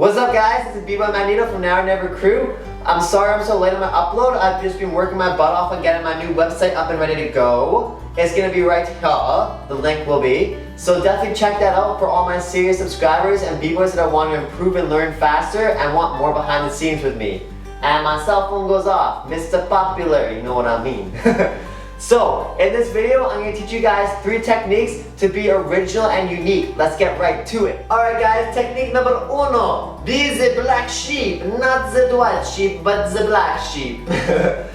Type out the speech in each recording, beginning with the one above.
What's up guys, this is Bboy.Magneto from Now or Never crew. I'm sorry I'm so late on my upload. I've just been working my butt off on getting my new website up and ready to go. It's gonna be right here, the link will be. So definitely check that out for all my serious subscribers and B-boys that want to improve and learn faster and want more behind the scenes with me. And my cell phone goes off, Mr. Popular, you know what I mean. So, in this video, I'm going to teach you guys 3 techniques to be original and unique. Let's get right to it. Alright guys, technique number 1. Be the black sheep, not the white sheep, but the black sheep.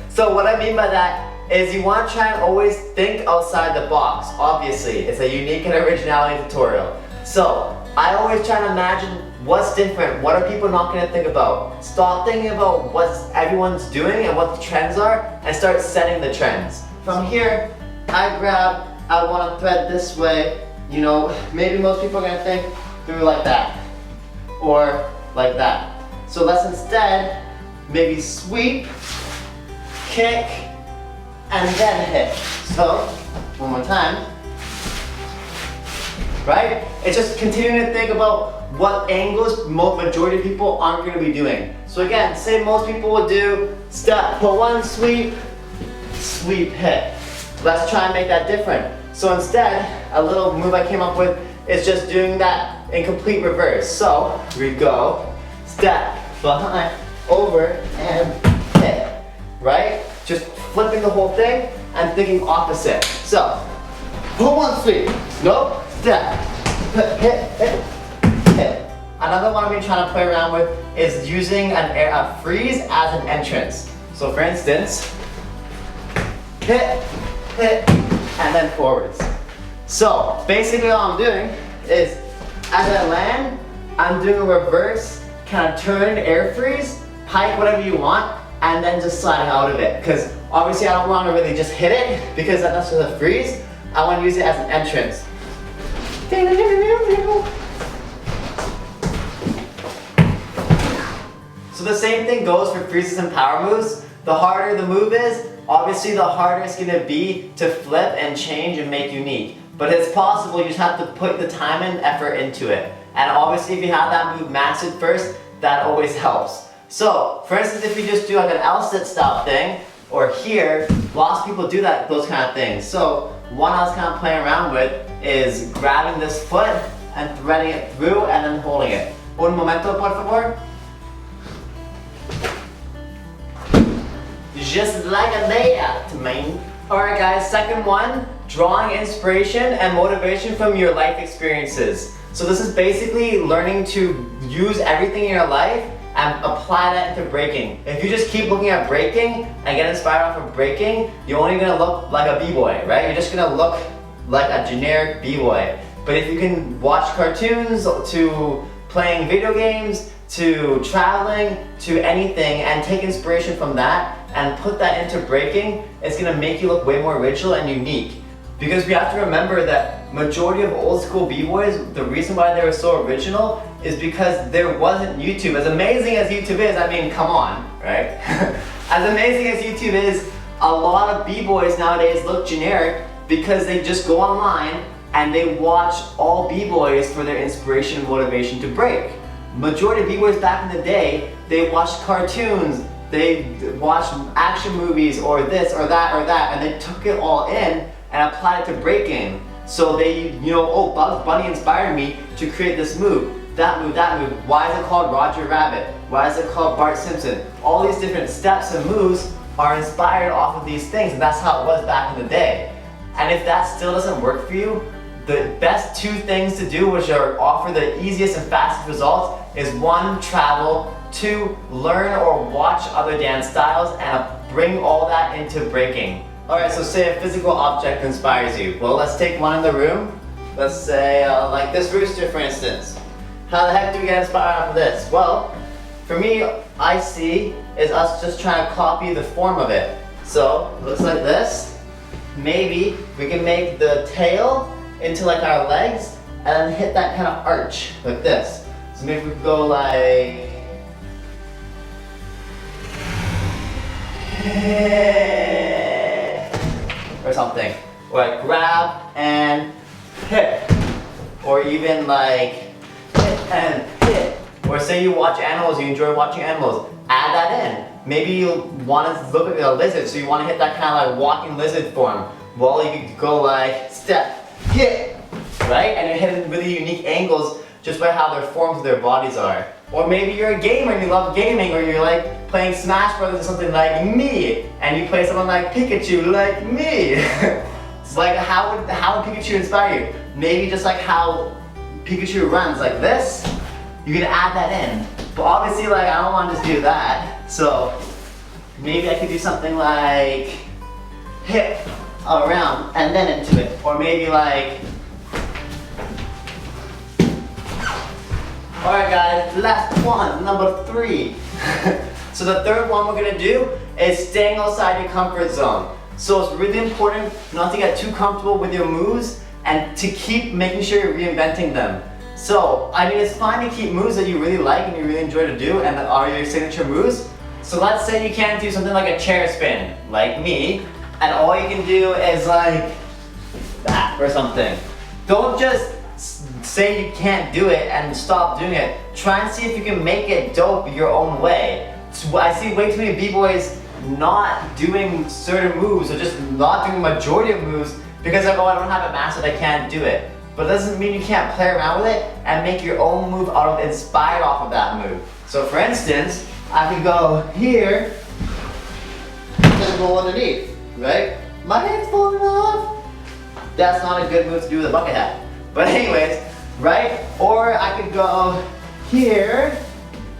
So what I mean by that is you want to try and always think outside the box. Obviously, it's a unique and originality tutorial. So, I always try to imagine what's different, what are people not going to think about. Stop thinking about what everyone's doing and what the trends are, and start setting the trends. From here, I want to thread this way, you know, maybe most people are going to think through like that, or like that. So let's instead maybe sweep, kick, and then hit. So, one more time. Right? It's just continuing to think about what angles majority of people aren't going to be doing. So again, say most people would do step, put 1, sweep, sweep, hit. Let's try and make that different. So instead, a little move I came up with is just doing that in complete reverse. So we go, step, behind, over, and hit. Right? Just flipping the whole thing and thinking opposite. So, put 1, sweep, go, step, hit, hit, hit. Another one I've been trying to play around with is using a freeze as an entrance. So for instance, hit, hit, and then forwards. So basically all I'm doing is, as I land, I'm doing a reverse, kind of turn, air freeze, pike, whatever you want, and then just sliding out of it. Because obviously I don't want to really just hit it, because that's just a freeze. I want to use it as an entrance. So the same thing goes for freezes and power moves. The harder the move is, obviously the harder it's going to be to flip and change and make unique. But it's possible, you just have to put the time and effort into it. And obviously if you have that move mastered first, that always helps. So, for instance, if you just do like an L-sit style thing, or here, lots of people do those kind of things. So, one I was kind of playing around with is grabbing this foot and threading it through and then holding it. Un momento, por favor. Just like that, man. Alright guys, second one, drawing inspiration and motivation from your life experiences. So this is basically learning to use everything in your life and apply that into breaking. If you just keep looking at breaking and get inspired off of breaking, you're only gonna look like a b-boy, right? You're just gonna look like a generic b-boy. But if you can watch cartoons, to playing video games, to traveling, to anything, and take inspiration from that and put that into breaking, it's gonna make you look way more original and unique. Because we have to remember that majority of old school b-boys, the reason why they were so original is because there wasn't YouTube. As amazing as YouTube is, I mean, come on, right? As amazing as YouTube is, a lot of b-boys nowadays look generic because they just go online and they watch all b-boys for their inspiration and motivation to break. Majority of b-boys back in the day, they watched cartoons, they watched action movies or this or that, and they took it all in and applied it to breaking. So they, you know, oh, Bugs Bunny inspired me to create this move, that move, that move. Why is it called Roger Rabbit? Why is it called Bart Simpson? All these different steps and moves are inspired off of these things, and that's how it was back in the day. And if that still doesn't work for you, the best 2 things to do, which offer the easiest and fastest results, is 1, travel, 2, learn or watch other dance styles and bring all that into breaking. Alright, so say a physical object inspires you. Well, let's take one in the room. Let's say, like this rooster for instance. How the heck do we get inspired off of this? Well, for me, I see is us just trying to copy the form of it. So, it looks like this. Maybe we can make the tail into like our legs and then hit that kind of arch like this. So maybe we could go like or something. Or like grab and hit. Or even like hit and hit Or say you watch animals, you enjoy watching animals, add that in. Maybe you want to look at a lizard, so you want to hit that kind of like walking lizard form. Well, you could go like step, hit, right? And you're hitting really unique angles just by how their forms of their bodies are. Or maybe you're a gamer and you love gaming, or you're like playing Smash Brothers or something like me, and you play someone like Pikachu like me. It's like how would Pikachu inspire you? Maybe just like how Pikachu runs like this, you can add that in. But obviously like I don't want to just do that. So maybe I could do something like hit around and then into it. Or maybe like, alright guys, last one, number 3. So the third one we're gonna do is staying outside your comfort zone. So it's really important not to get too comfortable with your moves and to keep making sure you're reinventing them. So, I mean, it's fine to keep moves that you really like and you really enjoy to do and that are your signature moves. So let's say you can't do something like a chair spin, like me, and all you can do is like that or something. Don't just say you can't do it and stop doing it. Try and see if you can make it dope your own way. So I see way too many b-boys not doing certain moves or just not doing the majority of moves because like, oh, I don't have it mastered, I can't do it. But it doesn't mean you can't play around with it and make your own move out of inspired off of that move. So for instance, I could go here and go underneath, right? My head's falling off. That's not a good move to do with a bucket hat. But anyways, right? Or I could go here,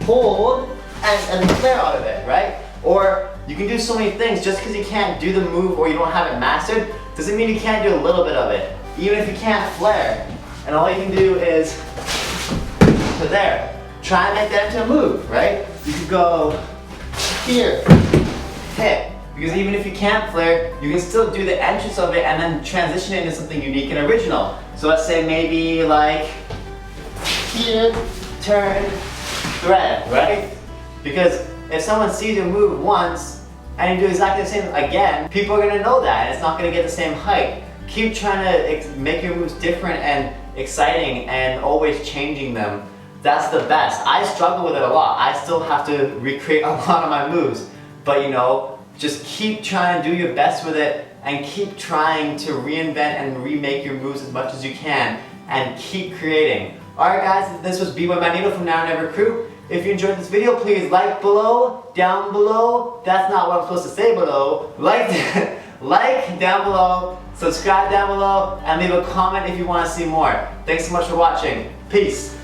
hold, and flare out of it, right? Or you can do so many things. Just because you can't do the move or you don't have it mastered doesn't mean you can't do a little bit of it. Even if you can't flare, and all you can do is to there. Try and make that into a move, right? You could go here, hit. Because even if you can't flare, you can still do the entrance of it and then transition it into something unique and original. So let's say maybe like here, turn, thread, right? Because if someone sees you move once and you do exactly the same again, people are gonna know that and it's not gonna get the same height. Keep trying to make your moves different and exciting and always changing them. That's the best. I struggle with it a lot. I still have to recreate a lot of my moves. But you know, just keep trying to do your best with it and keep trying to reinvent and remake your moves as much as you can and keep creating. Alright guys, this was Bboy.Magneto from Now or Never Crew. If you enjoyed this video, please like below, down below. That's not what I'm supposed to say below. Like down below, subscribe down below, and leave a comment if you want to see more. Thanks so much for watching. Peace.